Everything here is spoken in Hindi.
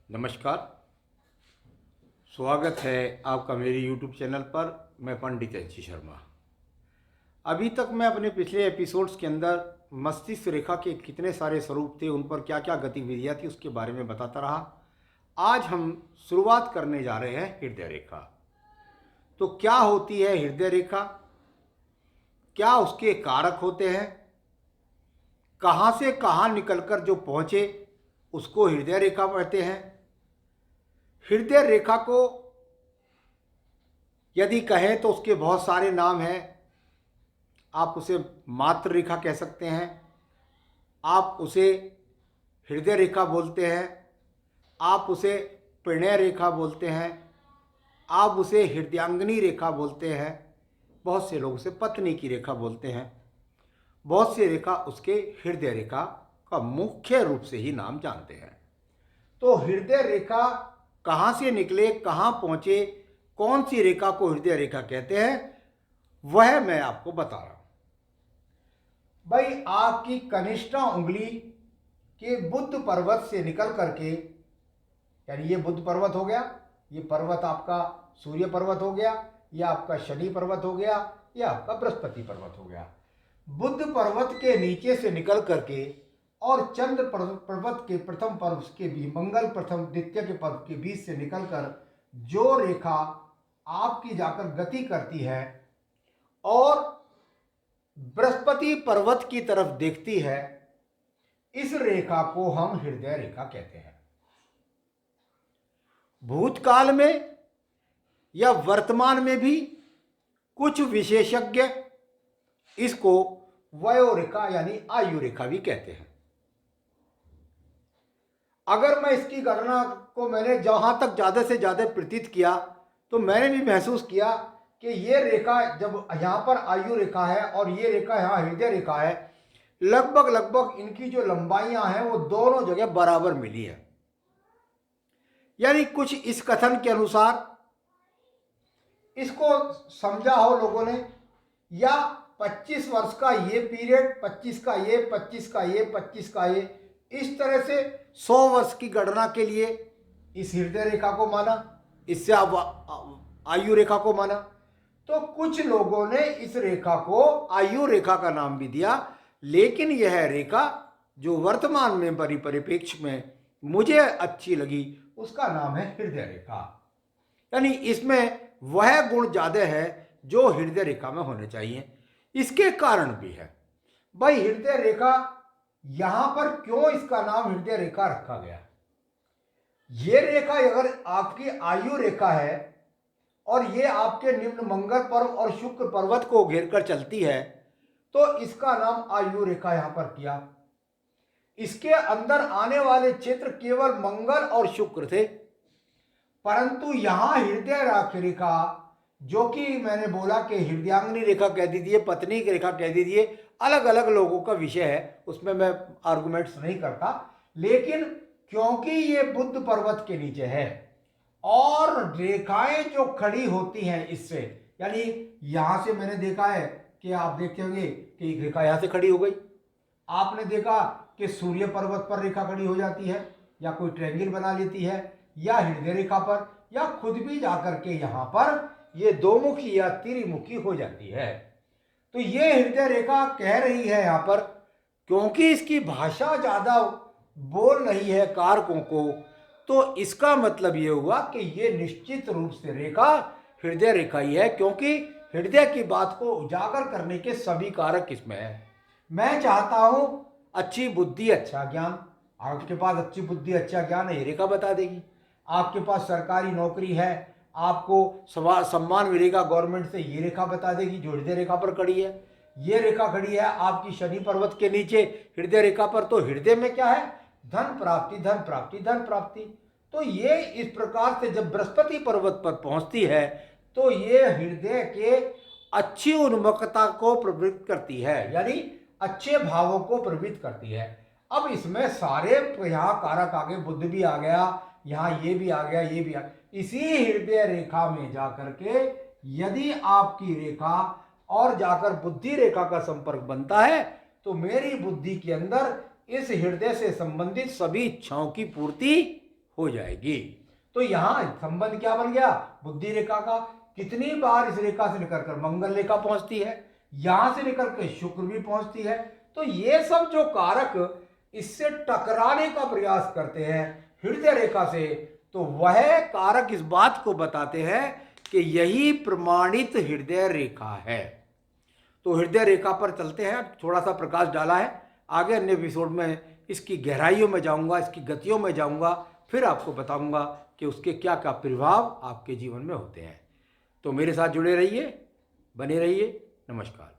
नमस्कार। स्वागत है आपका मेरे YouTube चैनल पर। मैं पंडित एनसी शर्मा। अभी तक मैं अपने पिछले एपिसोड्स के अंदर मस्तिष्क रेखा के कितने सारे स्वरूप थे, उन पर क्या क्या गतिविधियाँ थी, उसके बारे में बताता रहा। आज हम शुरुआत करने जा रहे हैं हृदय रेखा। तो क्या होती है हृदय रेखा, क्या उसके कारक होते हैं, कहाँ से कहाँ निकलकर जो पहुँचे उसको हृदय रेखा कहते हैं। हृदय रेखा को यदि कहें तो उसके बहुत सारे नाम हैं। आप उसे मात्र रेखा कह सकते हैं, आप उसे हृदय रेखा बोलते हैं, आप उसे प्रणय रेखा बोलते हैं, आप उसे हृदयांगिनी रेखा बोलते हैं, बहुत से लोग उसे पत्नी की रेखा बोलते हैं। बहुत सी रेखा उसके हृदय रेखा का मुख्य रूप से ही नाम जानते हैं। तो हृदय रेखा कहाँ से निकले, कहाँ पहुँचे, कौन सी रेखा को हृदय रेखा कहते हैं, वह मैं आपको बता रहा हूँ। भाई, आपकी कनिष्ठा उंगली के बुध पर्वत से निकल करके, यानी ये बुध पर्वत हो गया, ये पर्वत आपका सूर्य पर्वत हो गया, या आपका शनि पर्वत हो गया, या आपका बृहस्पति पर्वत हो गया। बुध पर्वत के नीचे से निकल करके और चंद्र पर्वत के प्रथम पर्व के भी मंगल प्रथम द्वितीय के पर्व के बीच से निकलकर जो रेखा आपकी जाकर गति करती है और बृहस्पति पर्वत की तरफ देखती है, इस रेखा को हम हृदय रेखा कहते हैं। भूतकाल में या वर्तमान में भी कुछ विशेषज्ञ इसको वयोरेखा यानी आयु रेखा भी कहते हैं। अगर मैं इसकी गणना को मैंने जहां तक ज़्यादा से ज़्यादा प्रतीत किया तो मैंने भी महसूस किया कि ये रेखा जब यहाँ पर आयु रेखा है और ये रेखा यहाँ हृदय रेखा है, लगभग इनकी जो लंबाइयाँ हैं वो दोनों जगह बराबर मिली है। यानी कुछ इस कथन के अनुसार इसको समझा हो लोगों ने, या 25 वर्ष का ये पीरियड, 25 का ये, 25 का ये, 25 का ये, इस तरह से 100 वर्ष की गणना के लिए इस हृदय रेखा को माना, इससे आप आयु रेखा को माना। तो कुछ लोगों ने इस रेखा को आयु रेखा का नाम भी दिया, लेकिन यह रेखा जो वर्तमान में परिप्रेक्ष्य में मुझे अच्छी लगी उसका नाम है हृदय रेखा। यानी इसमें वह गुण ज्यादा है जो हृदय रेखा में होने चाहिए। इसके कारण भी है। भाई, हृदय रेखा यहां पर क्यों इसका नाम हृदय रेखा रखा गया? ये रेखा अगर आपकी आयु रेखा है और ये आपके निम्न मंगल पर्व और शुक्र पर्वत को घेरकर चलती है, तो इसका नाम आयु रेखा यहां पर किया। इसके अंदर आने वाले क्षेत्र केवल मंगल और शुक्र थे, परंतु यहां हृदय रेखा, जो कि मैंने बोला कि हृदयांगिनी रेखा कह दीजिए, पत्नी की रेखा कह दीजिए, अलग अलग लोगों का विषय है, उसमें मैं आर्गुमेंट्स नहीं करता। लेकिन क्योंकि ये बुध पर्वत के नीचे है और रेखाएं जो खड़ी होती हैं इससे, यानी यहां से मैंने देखा है कि आप देखते होंगे कि एक रेखा यहां से खड़ी हो गई, आपने देखा कि सूर्य पर्वत पर रेखा खड़ी हो जाती है, या कोई ट्रायंगल बना लेती है, या हृदय रेखा पर, या खुद भी जाकर के यहां पर ये दोमुखी या त्रिमुखी हो जाती है। तो ये हृदय रेखा कह रही है यहां पर, क्योंकि इसकी भाषा ज्यादा बोल रही है कारकों को, तो इसका मतलब ये हुआ कि ये निश्चित रूप से रेखा हृदय रेखा ही है, क्योंकि हृदय की बात को उजागर करने के सभी कारक इसमें है। मैं चाहता हूं अच्छी बुद्धि अच्छा ज्ञान, आपके पास अच्छी बुद्धि अच्छा ज्ञान है, ये रेखा बता देगी। आपके पास सरकारी नौकरी है, आपको सम्मान मिलेगा गवर्नमेंट से, ये रेखा बता देगी जो हृदय रेखा पर खड़ी है। ये रेखा खड़ी है आपकी शनि पर्वत के नीचे हृदय रेखा पर, तो हृदय में क्या है? धन प्राप्ति, धन प्राप्ति, धन प्राप्ति। तो ये इस प्रकार से जब बृहस्पति पर्वत पर पहुंचती है तो ये हृदय के अच्छी उन्मुखता को प्रवृत्त करती है, यानी अच्छे भावों को प्रवृत्त करती है। अब इसमें सारे यहाँ कारक आगे, बुध भी आ गया, यहाँ ये भी आ गया, ये भी आ गया। इसी हृदय रेखा में जाकर के यदि आपकी रेखा और जाकर बुद्धि रेखा का संपर्क बनता है तो मेरी बुद्धि के अंदर इस हृदय से संबंधित सभी इच्छाओं की पूर्ति हो जाएगी। तो यहाँ संबंध क्या बन गया, बुद्धि रेखा का। कितनी बार इस रेखा से निकल कर मंगल रेखा पहुंचती है, यहां से निकल के शुक्र भी पहुंचती है। तो ये सब जो कारक इससे टकराने का प्रयास करते हैं हृदय रेखा से, तो वह कारक इस बात को बताते हैं कि यही प्रमाणित हृदय रेखा है। तो हृदय रेखा पर चलते हैं, थोड़ा सा प्रकाश डाला है, आगे अन्य एपिसोड में इसकी गहराइयों में जाऊंगा, इसकी गतियों में जाऊंगा, फिर आपको बताऊंगा कि उसके क्या क्या प्रभाव आपके जीवन में होते हैं। तो मेरे साथ जुड़े रहिए, बने रहिए। नमस्कार।